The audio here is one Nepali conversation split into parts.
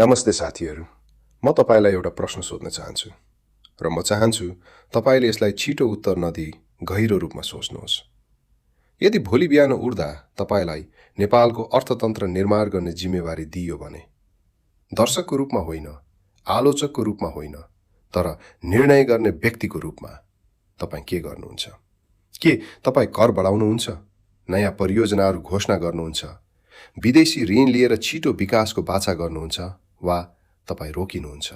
नमस्ते साथीहरू, म तपाईँलाई एउटा प्रश्न सोध्न चाहन्छु र म चाहन्छु तपाईँले यसलाई छिटो उत्तर नदिई गहिरो रूपमा सोच्नुहोस्। यदि भोलि बिहान उठ्दा तपाईँलाई नेपालको अर्थतन्त्र निर्माण गर्ने जिम्मेवारी दिइयो भने, दर्शकको रूपमा होइन, आलोचकको रूपमा होइन, तर निर्णय गर्ने व्यक्तिको रूपमा तपाईँ के गर्नुहुन्छ? के तपाईँ कर बढाउनुहुन्छ, नयाँ परियोजनाहरू घोषणा गर्नुहुन्छ, विदेशी ऋण लिएर छिटो विकासको बाछा गर्नुहुन्छ, वा तपाईँ रोकिनुहुन्छ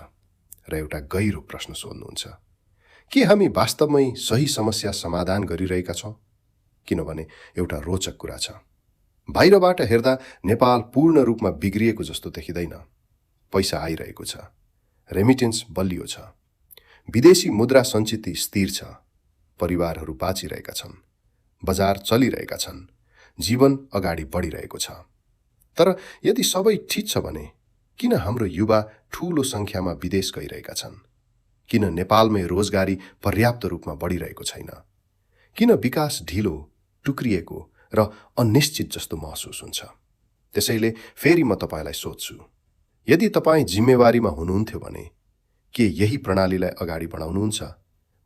र एउटा गहिरो प्रश्न सोध्नुहुन्छ? के हामी वास्तवमै सही समस्या समाधान गरिरहेका छौँ? किनभने एउटा रोचक कुरा छ, बाहिरबाट हेर्दा नेपाल पूर्ण रूपमा बिग्रिएको जस्तो देखिँदैन। पैसा आइरहेको छ, रेमिटेन्स बलियो छ, विदेशी मुद्रा सञ्चित स्थिर छ, परिवारहरू बाँचिरहेका छन्, बजार चलिरहेका छन्, जीवन अगाडि बढिरहेको छ। तर यदि सबै ठिक छ भने किन हाम्रो युवा ठूलो संख्यामा विदेश गइरहेका छन्? किन नेपालमै रोजगारी पर्याप्त रूपमा बढिरहेको छैन? किन विकास ढिलो, टुक्रिएको र अनिश्चित जस्तो महसुस हुन्छ? त्यसैले फेरि म तपाईँलाई सोध्छु, यदि तपाईँ जिम्मेवारीमा हुनुहुन्थ्यो भने के यही प्रणालीलाई अगाडि बढाउनुहुन्छ,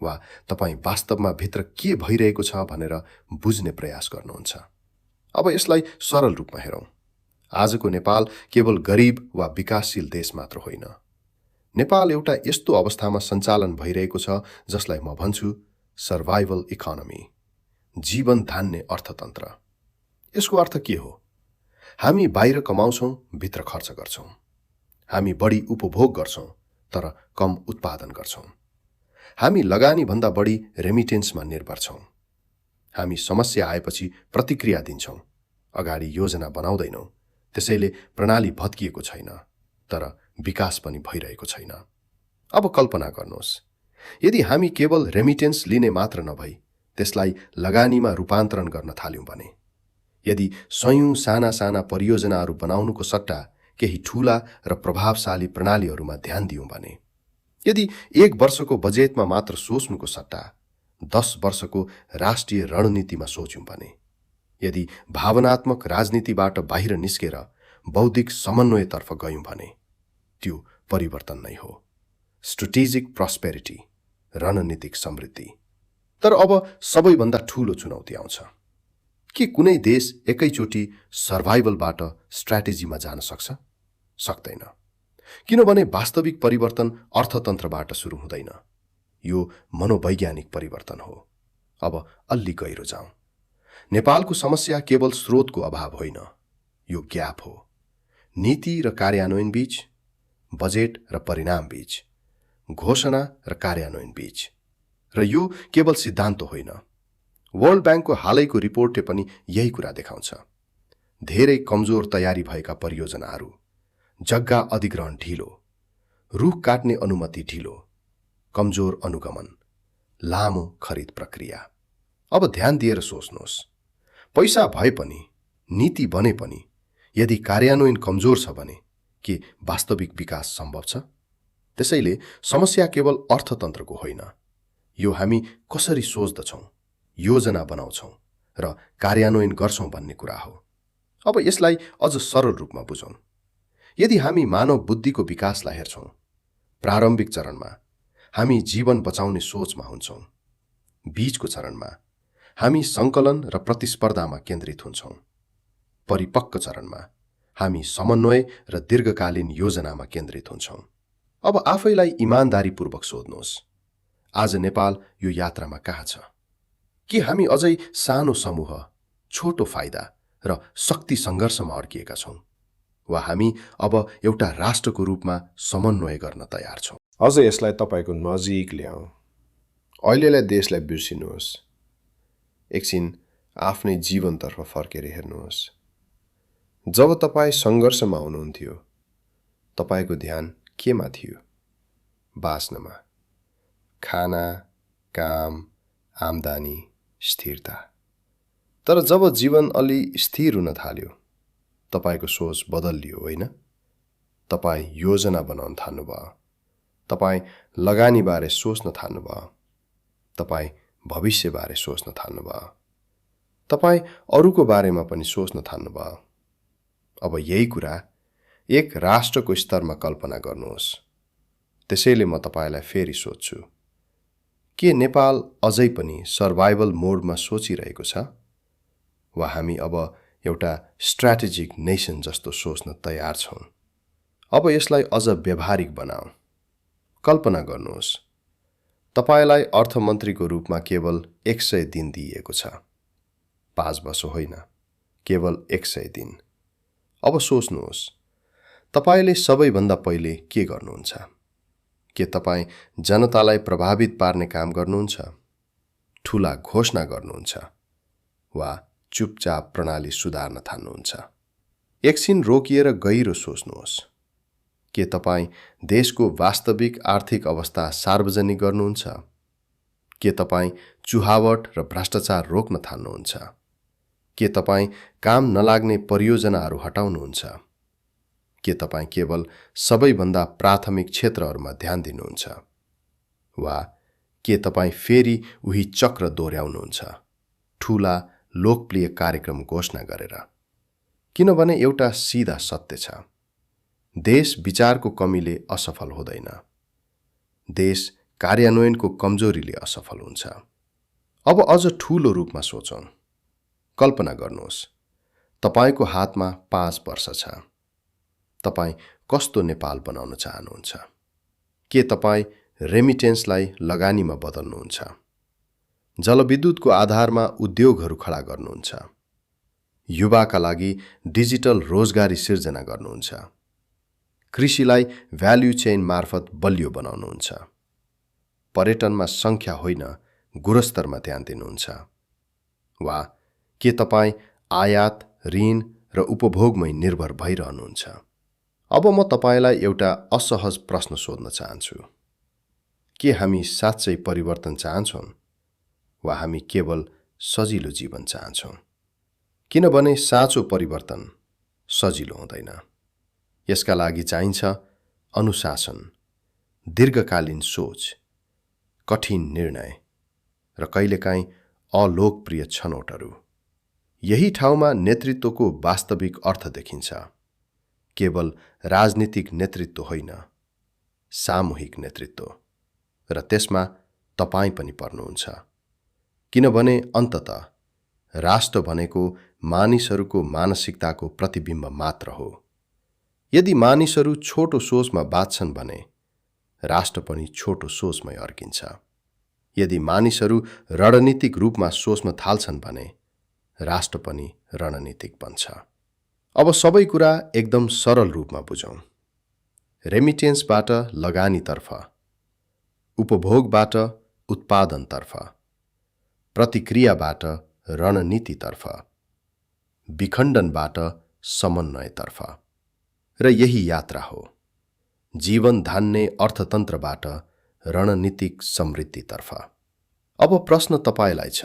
वा तपाईँ वास्तवमा भित्र के भइरहेको छ भनेर बुझ्ने प्रयास गर्नुहुन्छ? अब यसलाई सरल रूपमा हेरौँ। आजको नेपाल केवल गरिब वा विकासशील देश मात्र होइन। नेपाल एउटा यस्तो अवस्थामा सञ्चालन भइरहेको छ जसलाई म भन्छु सर्भाइभल इकोनोमी, जीवन धान्ने अर्थतन्त्र। यसको अर्थ के हो? हामी बाहिर कमाउँछौँ, भित्र खर्च गर्छौँ। हामी बढी उपभोग गर्छौँ, तर कम उत्पादन गर्छौँ। हामी लगानीभन्दा बढी रेमिटेन्समा निर्भर छौँ। हामी समस्या आएपछि प्रतिक्रिया दिन्छौँ, अगाडि योजना बनाउँदैनौँ। त्यसैले प्रणाली भत्किएको छैन, तर विकास पनि भइरहेको छैन। अब कल्पना गर्नुहोस्, यदि हामी केवल रेमिटेन्स लिने मात्र नभई त्यसलाई लगानीमा रूपान्तरण गर्न थाल्यौँ भने, यदि सयौं साना साना परियोजनाहरू बनाउनुको सट्टा केही ठूला र प्रभावशाली प्रणालीहरूमा ध्यान दियौँ भने, यदि 1 वर्षको बजेटमा मात्र सोच्नुको सट्टा 10 वर्षको राष्ट्रिय रणनीतिमा सोच्यौँ भने, यदि भावनात्मक राजनीतिबाट बाहिर निस्केर बौद्धिक समन्वयतर्फ गयौँ भने, त्यो परिवर्तन नै हो, स्ट्रेटेजिक प्रस्पेरिटी, रणनीतिक समृद्धि। तर अब सबैभन्दा ठूलो चुनौती आउँछ। के कुनै देश एकैचोटि सर्भाइभलबाट स्ट्र्याटेजीमा जान सक्छ? सक्दैन। किनभने वास्तविक परिवर्तन अर्थतन्त्रबाट सुरु हुँदैन, यो मनोवैज्ञानिक परिवर्तन हो। अब अलि गहिरो जाउँ। नेपालको समस्या केवल स्रोतको अभाव होइन, यो ग्याप हो। नीति र कार्यान्वयन बीच, बजेट र परिणाम बीच, घोषणा र कार्यान्वयन बीच। र यो केवल सिद्धान्त होइन। वर्ल्ड ब्याङ्कको हालैको रिपोर्टले पनि यही कुरा देखाउँछ। धेरै कमजोर तयारी भएका परियोजनाहरू, जग्गा अधिग्रहण ढिलो, रुख काट्ने अनुमति ढिलो, कमजोर अनुगमन, लामो खरिद प्रक्रिया। अब ध्यान दिएर सोच्नुहोस्, पैसा भए पनि, नीति बने पनि, यदि कार्यान्वयन कमजोर छ भने के वास्तविक विकास सम्भव छ? त्यसैले समस्या केवल अर्थतन्त्रको होइन, यो हामी कसरी सोच्दछौँ, योजना बनाउँछौँ र कार्यान्वयन गर्छौँ भन्ने कुरा हो। अब यसलाई अझ सरल रूपमा बुझौँ। यदि हामी मानव बुद्धिको विकासलाई हेर्छौँ, प्रारम्भिक चरणमा हामी जीवन बचाउने सोचमा हुन्छौँ। बीचको चरणमा हामी सङ्कलन र प्रतिस्पर्धामा केन्द्रित हुन्छौँ। परिपक्व चरणमा हामी समन्वय र दीर्घकालीन योजनामा केन्द्रित हुन्छौँ। अब आफैलाई इमानदारीपूर्वक सोध्नुहोस्, आज नेपाल यो यात्रामा कहाँ छ? के हामी अझै सानो समूह, छोटो फाइदा र शक्ति सङ्घर्षमा अड्किएका छौँ, वा हामी अब एउटा राष्ट्रको रूपमा समन्वय गर्न तयार छौँ? अझ यसलाई तपाईँको नजिक ल्याऊ। अहिलेलाई देशलाई बिर्सिनुहोस्। एकछिन आफ्नै जीवनतर्फ फर्केर हेर्नुहोस्। जब तपाईँ सङ्घर्षमा हुनुहुन्थ्यो, तपाईँको ध्यान केमा थियो? बाँच्नमा, खाना, काम, आम्दानी, स्थिरता। तर जब जीवन अलि स्थिर हुन थाल्यो, तपाईँको सोच बदलियो, होइन? तपाईँ योजना बनाउन थाल्नुभयो, तपाईँ लगानीबारे सोच्न थाल्नुभयो, तपाईँ भविष्यबारे सोच्न थाल्नुभयो, तपाईँ अरूको बारेमा पनि सोच्न थाल्नुभयो। अब यही कुरा एक राष्ट्रको स्तरमा कल्पना गर्नुहोस्। त्यसैले म तपाईँलाई फेरि सोध्छु, के नेपाल अझै पनि सर्भाइभल मोडमा सोचिरहेको छ, वा हामी अब एउटा स्ट्राटेजिक नेसन जस्तो सोच्न तयार छौँ? अब यसलाई अझ व्यावहारिक बनाऊ। कल्पना गर्नुहोस्, तपाईँलाई अर्थमन्त्रीको रूपमा केवल 100 दिन दिइएको छ। 5 वर्ष होइन, केवल 100 दिन। अब सोच्नुहोस्, तपाईँले सबैभन्दा पहिले के गर्नुहुन्छ? के तपाईँ जनतालाई प्रभावित पार्ने काम गर्नुहुन्छ, ठूला घोषणा गर्नुहुन्छ, वा चुपचाप प्रणाली सुधार्न थाल्नुहुन्छ? एकछिन रोकिएर गहिरो सोच्नुहोस्। के तपाईँ देशको वास्तविक आर्थिक अवस्था सार्वजनिक गर्नुहुन्छ? के तपाईँ चुहावट र भ्रष्टाचार रोक्न थाल्नुहुन्छ? के तपाईँ काम नलाग्ने परियोजनाहरू हटाउनुहुन्छ? के तपाईँ केवल सबैभन्दा प्राथमिक क्षेत्रहरूमा ध्यान दिनुहुन्छ? वा के तपाईँ फेरि उही चक्र दोहोर्याउनुहुन्छ, ठूला लोकप्रिय कार्यक्रम घोषणा गरेर? किनभने एउटा सिधा सत्य छ, देश विचारको कमीले असफल हुँदैन, देश कार्यान्वयनको कमजोरीले असफल हुन्छ। अब अझ ठूलो रूपमा सोचौँ। कल्पना गर्नुहोस्, तपाईँको हातमा 5 वर्ष छ। तपाईँ कस्तो नेपाल बनाउन चाहनुहुन्छ? के तपाईँ रेमिटेन्सलाई लगानीमा बदल्नुहुन्छ? जलविद्युतको आधारमा उद्योगहरू खडा गर्नुहुन्छ? युवाका लागि डिजिटल रोजगारी सिर्जना गर्नुहुन्छ? कृषिलाई भ्याल्यु चेन मार्फत बलियो बनाउनुहुन्छ? पर्यटनमा सङ्ख्या होइन गुणस्तरमा ध्यान दिनुहुन्छ? वा के तपाईँ आयात, ऋण र उपभोगमै निर्भर भइरहनुहुन्छ? अब म तपाईँलाई एउटा असहज प्रश्न सोध्न चाहन्छु। के हामी साँच्चै परिवर्तन चाहन्छौँ, वा हामी केवल सजिलो जीवन चाहन्छौँ? किनभने साँचो परिवर्तन सजिलो हुँदैन। यसका लागि चाहिन्छ अनुशासन, दीर्घकालीन सोच, कठिन निर्णय र कहिलेकाहीँ अलोकप्रिय छनौटहरू। यही ठाउँमा नेतृत्वको वास्तविक अर्थ देखिन्छ। केवल राजनीतिक नेतृत्व होइन, सामूहिक नेतृत्व, र त्यसमा तपाईँ पनि पर्नुहुन्छ। किनभने अन्ततः राष्ट्र भनेको मानिसहरूको मानसिकताको प्रतिबिम्ब मात्र हो। यदि मानिसहरू छोटो सोचमा बाँच्छन् भने राष्ट्र पनि छोटो सोचमै अर्किन्छ। यदि मानिसहरू रणनीतिक रूपमा सोच्न थाल्छन् भने राष्ट्र पनि रणनीतिक बन्छ। अब सबै कुरा एकदम सरल रूपमा बुझौँ। रेमिटेन्सबाट लगानीतर्फ, उपभोगबाट उत्पादनतर्फ, प्रतिक्रियाबाट रणनीतितर्फ, विखण्डनबाट समन्वयतर्फ। र यही यात्रा हो, जीवन धान्ने अर्थतन्त्रबाट रणनीतिक समृद्धितर्फ। अब प्रश्न तपाईँलाई छ,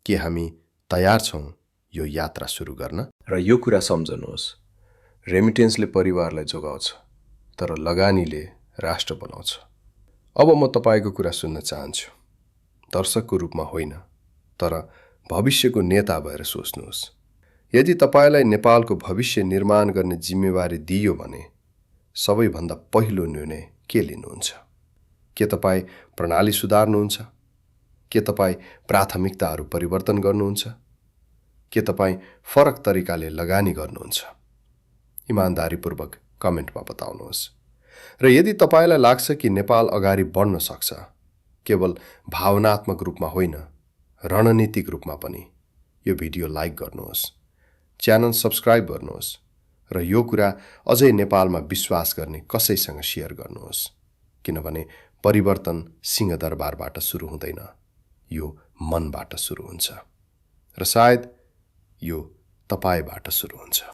के हामी तयार छौँ यो यात्रा सुरु गर्न? र यो कुरा सम्झनुहोस्, रेमिटेन्सले परिवारलाई जोगाउँछ, तर लगानीले राष्ट्र बनाउँछ। अब म तपाईँको कुरा सुन्न चाहन्छु, दर्शकको रूपमा होइन, तर भविष्यको नेता भएर सोच्नुहोस्। यदि तपाईँलाई नेपालको भविष्य निर्माण गर्ने जिम्मेवारी दिइयो भने सबैभन्दा पहिलो निर्णय के लिनुहुन्छ? के तपाईँ प्रणाली सुधार्नुहुन्छ? के तपाईँ प्राथमिकताहरू परिवर्तन गर्नुहुन्छ? के तपाईँ फरक तरिकाले लगानी गर्नुहुन्छ? इमान्दारीपूर्वक कमेन्टमा बताउनुहोस्। र यदि तपाईँलाई लाग्छ कि नेपाल अगाडि बढ्न सक्छ, केवल भावनात्मक रूपमा होइन, रणनीतिक रूपमा पनि, यो भिडियो लाइक गर्नुहोस्, च्यानल सब्स्क्राइब गर्नुहोस्, र यो कुरा अझै नेपालमा विश्वास गर्ने कसैसँग सेयर गर्नुहोस्। किनभने परिवर्तन सिंहदरबारबाट सुरु हुँदैन, यो मनबाट सुरु हुन्छ, र सायद यो तपाईबाट सुरु हुन्छ।